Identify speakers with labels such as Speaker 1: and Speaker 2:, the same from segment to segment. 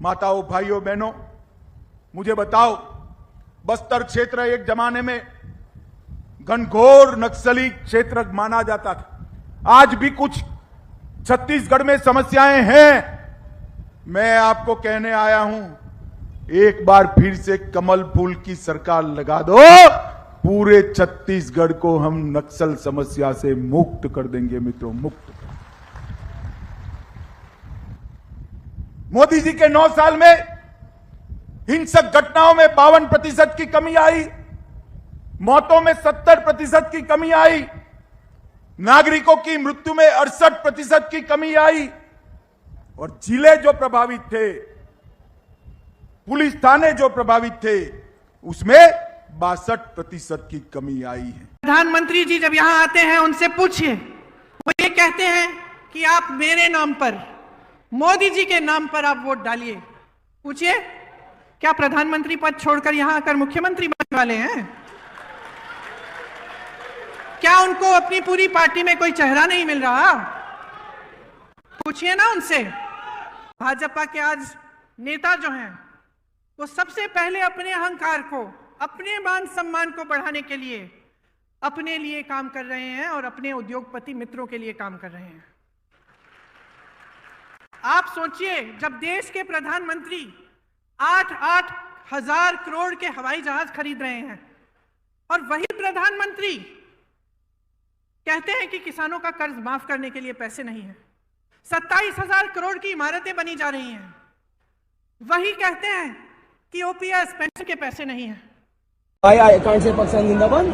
Speaker 1: माताओं, भाइयों, बहनों, मुझे बताओ, बस्तर क्षेत्र एक जमाने में घनघोर नक्सली क्षेत्र माना जाता था। आज भी कुछ छत्तीसगढ़ में समस्याएं हैं। मैं आपको कहने आया हूं, एक बार फिर से कमल फूल की सरकार लगा दो, पूरे छत्तीसगढ़ को हम नक्सल समस्या से मुक्त कर देंगे मित्रों, मुक्त। मोदी जी के 9 साल में हिंसक घटनाओं में 52% की कमी आई, मौतों में 70% की कमी आई, नागरिकों की मृत्यु में 68% की कमी आई, और जिले जो प्रभावित थे, पुलिस थाने जो प्रभावित थे, उसमें 62% की कमी आई है।
Speaker 2: प्रधानमंत्री जी जब यहां आते हैं उनसे पूछिए, वो ये कहते हैं कि आप मेरे नाम पर, मोदी जी के नाम पर आप वोट डालिए। पूछिए, क्या प्रधानमंत्री पद छोड़कर यहां आकर मुख्यमंत्री बनने वाले हैं? क्या उनको अपनी पूरी पार्टी में कोई चेहरा नहीं मिल रहा? पूछिए ना उनसे। भाजपा के आज नेता जो हैं, वो सबसे पहले अपने अहंकार को, अपने मान सम्मान को बढ़ाने के लिए अपने लिए काम कर रहे हैं और अपने उद्योगपति मित्रों के लिए काम कर रहे हैं। आप सोचिए, जब देश के प्रधानमंत्री 8-8 हजार करोड़ के हवाई जहाज खरीद रहे हैं और वही प्रधानमंत्री कहते हैं कि किसानों का कर्ज माफ करने के लिए पैसे नहीं है, 27,000 करोड़ की इमारतें बनी जा रही हैं, वही कहते हैं कि ओपीएस पेंशन के पैसे नहीं है।
Speaker 3: I can't say Pakistan जिंदाबाद,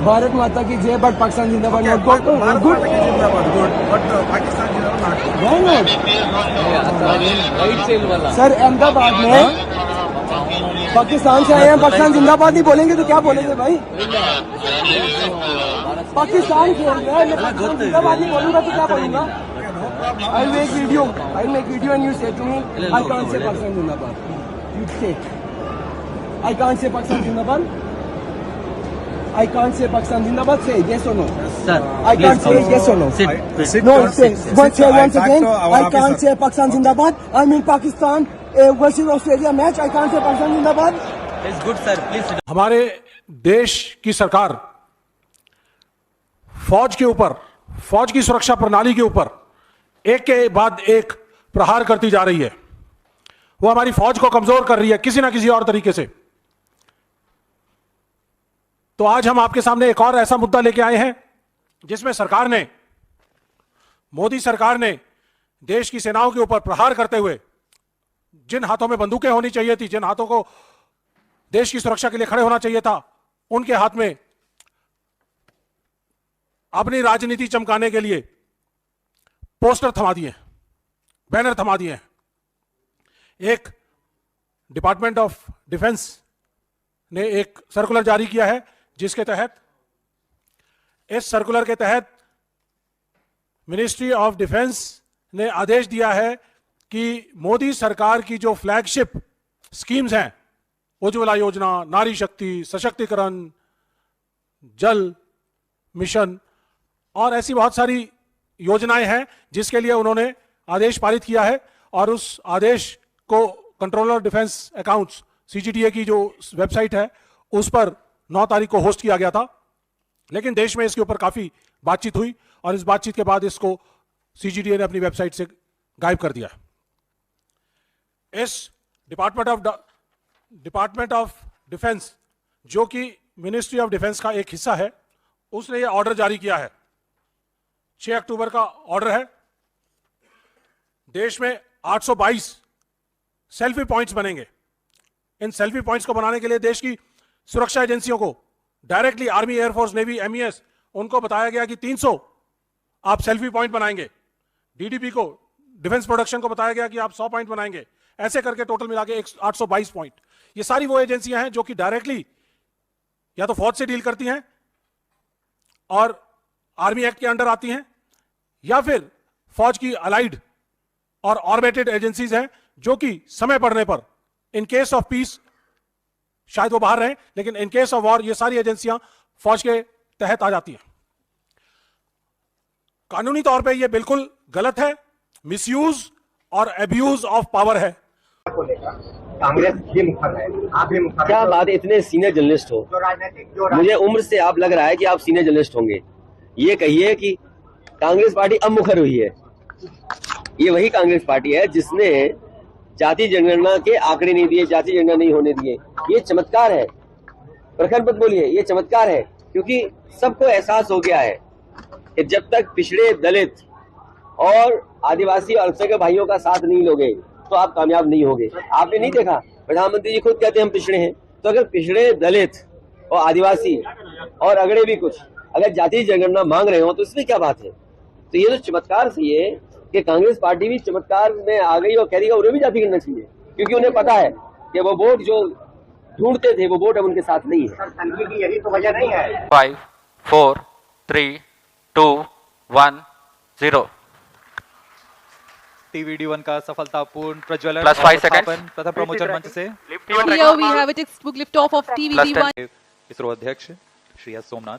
Speaker 3: भारत माता की जय, बट पाकिस्तान जिंदाबाद not good, good but Pakistan जिंदाबाद नॉट। सर अहमदाबाद में पाकिस्तान से आए हैं, पाकिस्तान जिंदाबाद नहीं बोलेंगे तो क्या बोलेंगे भाई? पाकिस्तान खेल रहा है, मैं पाकिस्तान जिंदाबाद नहीं बोलूंगा तो क्या बोलूंगा? I'll make video and you say to me, I can't say Pakistan जिंदाबाद. You say, I can't say Pakistan जिंदाबाद. I can't say Pakistan जिंदाबाद. Say yes or no.
Speaker 4: Sir,
Speaker 3: I can't say yes or no.
Speaker 4: Sit.
Speaker 3: No, say once again. I can't say Pakistan जिंदाबाद. I'm in Pakistan versus Australia match. I can't say Pakistan जिंदाबाद.
Speaker 4: It's good, sir. Please.
Speaker 5: हमारे देश की सरकार फौज के ऊपर, फौज की सुरक्षा प्रणाली के ऊपर एक के बाद एक प्रहार करती जा रही है। वो हमारी फौज को कमजोर कर रही है किसी ना किसी और तरीके से। तो आज हम आपके सामने एक और ऐसा मुद्दा लेके आए हैं जिसमें सरकार ने, मोदी सरकार ने देश की सेनाओं के ऊपर प्रहार करते हुए, जिन हाथों में बंदूकें होनी चाहिए थी, जिन हाथों को देश की सुरक्षा के लिए खड़े होना चाहिए था, उनके हाथ में अपनी राजनीति चमकाने के लिए पोस्टर थमा दिए, बैनर थमा दिए। एक डिपार्टमेंट ऑफ डिफेंस ने एक सर्कुलर जारी किया है जिसके तहत, इस सर्कुलर के तहत मिनिस्ट्री ऑफ डिफेंस ने आदेश दिया है कि मोदी सरकार की जो फ्लैगशिप स्कीम्स हैं, उज्ज्वला योजना, नारी शक्ति, सशक्तिकरण, जल मिशन और ऐसी बहुत सारी योजनाएं हैं जिसके लिए उन्होंने आदेश पारित किया है। और उस आदेश को कंट्रोलर डिफेंस अकाउंट्स सीजीडीए की जो वेबसाइट है उस पर 9 तारीख को होस्ट किया गया था, लेकिन देश में इसके ऊपर काफी बातचीत हुई और इस बातचीत के बाद इसको सीजीडीए ने अपनी वेबसाइट से गायब कर दिया। इस डिपार्टमेंट ऑफ डिफेंस जो कि मिनिस्ट्री ऑफ डिफेंस का एक हिस्सा है, उसने ये ऑर्डर जारी किया है। 6 अक्टूबर का ऑर्डर है। देश में 822 सेल्फी पॉइंट्स बनेंगे। इन सेल्फी पॉइंट्स को बनाने के लिए देश की सुरक्षा एजेंसियों को directly, army, air force, navy, MES, उनको बताया गया कि 300 आप सेल्फी पॉइंट बनाएंगे। डीडीपी को, डिफेंस प्रोडक्शन को बताया गया कि आप 100 पॉइंट बनाएंगे। ऐसे करके टोटल मिला के 822 पॉइंट। ये सारी वो एजेंसियां हैं जो कि डायरेक्टली या तो फौज से डील करती हैं और आर्मी एक्ट के अंडर आती हैं, या फिर फौज की अलाइड और ऑर्बिटेड एजेंसीज हैं जो कि समय पड़ने पर, इन केस ऑफ पीस शायद वो बाहर रहें, लेकिन इन केस ऑफ वॉर ये सारी एजेंसियां फौज के तहत आ जाती हैं। कानूनी तौर पे ये बिल्कुल गलत है, मिसयूज और एब्यूज ऑफ पावर है।
Speaker 6: को लेकर कांग्रेस भी मुखर है, आप भी मुखर
Speaker 7: क्या बात है, इतने सीनियर जर्नलिस्ट हो,
Speaker 6: जो राजनीतिक
Speaker 7: मुझे उम्र से आप लग रहा है कि आप सीनियर जर्नलिस्ट होंगे। ये कहिए कि कांग्रेस पार्टी अब मुखर हुई है। ये वही कांग्रेस पार्टी है जिसने जाति जनगणना के आंकड़े नहीं दिए, जाति जनगणना नहीं होने दिए। ये चमत्कार है, प्रखर मत बोलिए, ये चमत्कार है, क्योंकि सबको एहसास हो गया है कि जब तक पिछड़े, दलित और आदिवासी और अल्पसंख्यक भाइयों का साथ नहीं लोगे तो आप कामयाब नहीं होगे। आपने नहीं देखा, प्रधानमंत्री जी खुद कहते हैं हम पिछड़े हैं, तो अगर पिछड़े, दलित और आदिवासी और अगड़े भी कुछ अगर जाति जनगणना मांग रहे हो तो इसमें क्या बात है। तो ये तो चमत्कार से ये कि कांग्रेस पार्टी भी चमत्कार में आ गई और कह रही है उन्हें भी जाति करना चाहिए, क्योंकि उन्हें पता है कि वो वोट जो ढूंढते थे वो वोट अब उनके साथ नहीं है।
Speaker 6: तनकी की यही तो वजह नहीं है।
Speaker 8: 5, 4, 3, 2, 1, 0
Speaker 4: TVD1 का सफलतापूर्ण प्रज्वलन
Speaker 8: Plus 5 seconds.
Speaker 4: स्थापन प्रथम प्रमोचन मंच से
Speaker 9: Here we have a textbook liftoff of TVD-1.
Speaker 4: ISRO अध्यक्ष Shri S Somnath.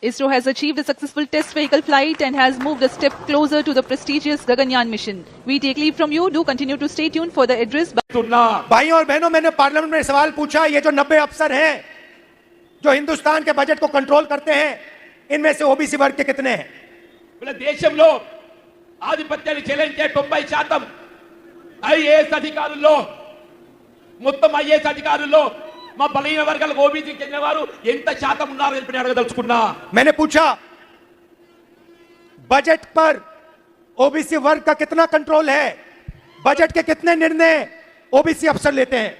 Speaker 9: ISRO has achieved a successful test vehicle flight and has moved a step closer to the prestigious Gaganyaan mission. We take leave from you. Do continue to stay tuned for the address.
Speaker 10: भाइयों और बहनों, मैंने parliament में सवाल पूछा, ये जो 90 अफसर हैं जो हिंदुस्तान के बजट को कंट्रोल करते हैं, इनमें से ओबीसी वर्ग के कितने हैं?
Speaker 11: बोले దేశంలో ఆధిపత్యాన్ని చెలాయించే 90% ఐఏఎస్ అధికారుల్లో, మొత్తం ఐఏఎస్ అధికారుల్లో మా బలహీన వర్గాలకు ఓబీసీ చెందిన వారు ఎంత శాతం ఉన్నారో చెప్పి అడగదలుచుకున్నా।
Speaker 10: मैंने पूछा बजट पर ओबीसी वर्ग का कितना कंट्रोल है, बजट के कितने निर्णय ओबीसी अफसर लेते हैं?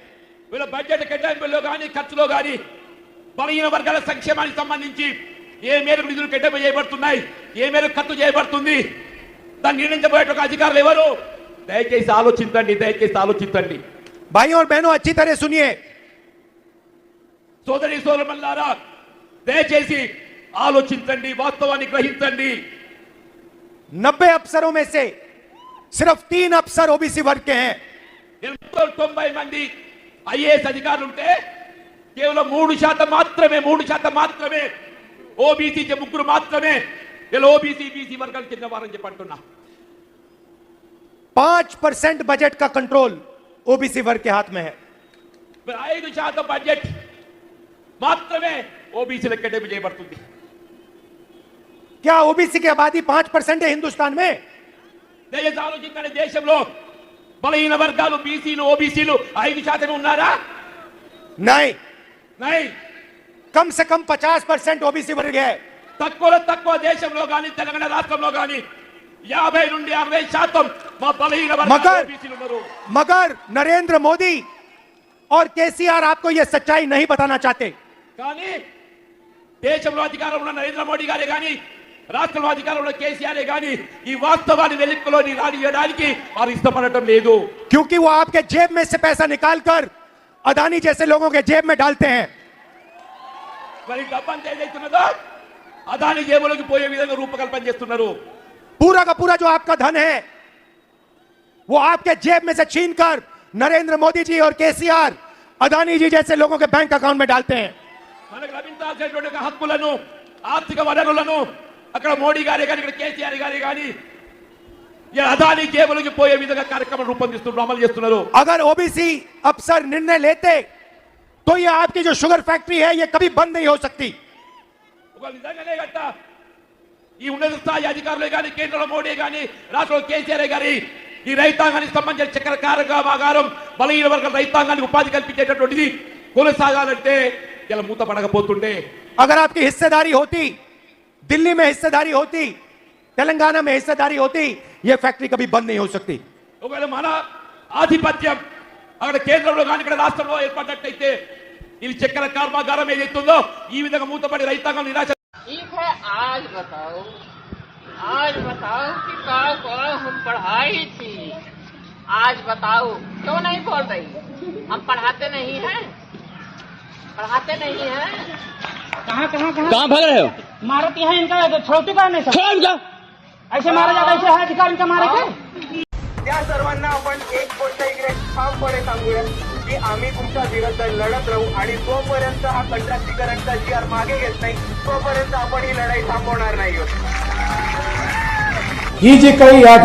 Speaker 11: వీళ్ళ బడ్జెట్ కేటాయింపుల్లో కానీ ఖర్చులో కానీ బలహీన వర్గాల సంక్షేమానికి సంబంధించి ఏ మేరకు నిధులు కేటాయింపు చేయబడుతున్నాయి, ఏ మేరకు ఖర్చు చేయబడుతుంది, దాన్ని నిర్ణయించబోయే అధికారులు ఎవరు? దయచేసి ఆలోచించండి, దయచేసి ఆలోచించండి।
Speaker 10: भाइयों और बहनों, अच्छी तरह सुनिए।
Speaker 11: సోదరి సోదరులారా, దయచేసి ఆలోచించండి, వాస్తవాన్ని గ్రహించండి।
Speaker 10: 90 अफसरों में से सिर्फ 3 अफसर ओबीसी वर्ग के हैं।
Speaker 11: 90 మంది ఐఏఎస్ అధికారులు ఉంటే కేవలం 3% మాత్రమే ఓబీసీ ముగ్గురు మాత్రమే ఇలా ఓబీసీ బీసీ వర్గానికి చెందిన వారని చెప్పి అంటున్నా।
Speaker 10: 5% बजट का कंट्रोल ओबीसी वर्ग के हाथ में है।
Speaker 11: 5% బడ్జెట్ మాత్రమే ఓబీసీలకు కేటాయింపు చేయబడుతుంది।
Speaker 10: क्या ओबीसी की आबादी 5% है हिंदुस्तान में?
Speaker 11: దయచేసి ఆలోచించండి, దేశంలో బలహీన వర్గాలు బీసీలు ఓబీసీలు 5% ఉన్నారా?
Speaker 10: नहीं,
Speaker 11: नहीं।
Speaker 10: कम से कम 50% ओबीसी वर्ग है।
Speaker 11: తక్కువలో తక్కువ దేశంలో కానీ తెలంగాణ రాష్ట్రంలో కానీ 50 నుండి 60% మా బలహీన వర్గాలు ఓబీసీలు ఉన్నారు।
Speaker 10: मगर नरेंद्र मोदी और केसीआर आपको यह सच्चाई नहीं बताना चाहते।
Speaker 11: కానీ దేశంలో అధికారంలో ఉన్న నరేంద్ర మోడీ గారే కానీ రాష్ట్రంలో అధికారంలో ఉన్న కేసీఆర్ కానీ ఈ వాస్తవాన్ని వెలుగులోని రానియడానికి వారు ఇష్టపడటం లేదు।
Speaker 10: क्योंकि वो आपके जेब में से पैसा निकालकर अदानी जैसे लोगों के जेब में डालते हैं।
Speaker 11: మరి డబ్బంతా ఏదైతున్నదో అదాని జేబులోకి పోయే విధంగా రూపకల్పన చేస్తున్నారు।
Speaker 10: पूरा का पूरा जो आपका धन है वो आपके जेब में से छीनकर नरेंद्र मोदी जी और केसीआर अदानी जी जैसे लोगों के बैंक अकाउंट में डालते हैं।
Speaker 11: మనకు లభించాల్సినటువంటి హక్కులను, ఆర్థిక వనరులను అక్కడ మోడీ గారే కానీ ఇక్కడ కేసీఆర్ గారే కానీ అదాని జేబులోకి పోయే విధంగా కార్యక్రమం రూపొందిస్తున్నారు, అమలు చేస్తున్నారు।
Speaker 10: अगर ओबीसी अफसर निर्णय लेते तो ये आपकी जो शुगर फैक्ट्री है ये कभी बंद नहीं हो सकती।
Speaker 11: ఒకవేళ నిజంగానే గట్ట ఈ ఉన్నత స్థాయి అధికారులు కానీ కేంద్రంలో మోడీ కానీ రాష్ట్రంలో కేసీఆర్ గారి ఈ రైతాంగానికి సంబంధించిన చక్కెర కారకాగారం బలహీన వర్గాల రైతాంగానికి ఉపాధి కల్పించేటటువంటిది కొనసాగాలంటే ఇలా మూత పడకపోతుండే।
Speaker 10: अगर आपकी हिस्सेदारी होती, दिल्ली में हिस्सेदारी होती, तेलंगाना में हिस्सेदारी होती, ये फैक्ट्री कभी बंद नहीं हो सकती।
Speaker 11: ఒకవేళ మన ఆధిపత్యం అక్కడ కేంద్రంలో కానీ ఇక్కడ రాష్ట్రంలో ఏర్పడినట్టయితే ఇది చక్కెర కర్మాగారం ఏదైతుందో ఈ విధంగా మూతపడి రైతాంగం నిరాశ।
Speaker 12: ठीक है, आज बताओ कि कहाँ हम पढ़ाई थी। आज बताओ, क्यों नहीं बोल रही? हम पढ़ाते नहीं हैं?
Speaker 3: कहाँ भाग रहे हो? मारत यहाँ इनका छोटी का नहीं सब ऐसे मारा जाता, ऐसे है अधिकार इनका मारे के।
Speaker 6: त्या सर्वांना आपण एक गोष्ट इकडे ठामपणे सांगूया की आम्ही तुमच्या विरुद्ध लढत राहू आणि जोपर्यंत हा कंत्राटीकरणचा GR मागे घेत नाही तोपर्यंत आपण ही लढाई थांबवणार नाही।
Speaker 5: ही जी काही या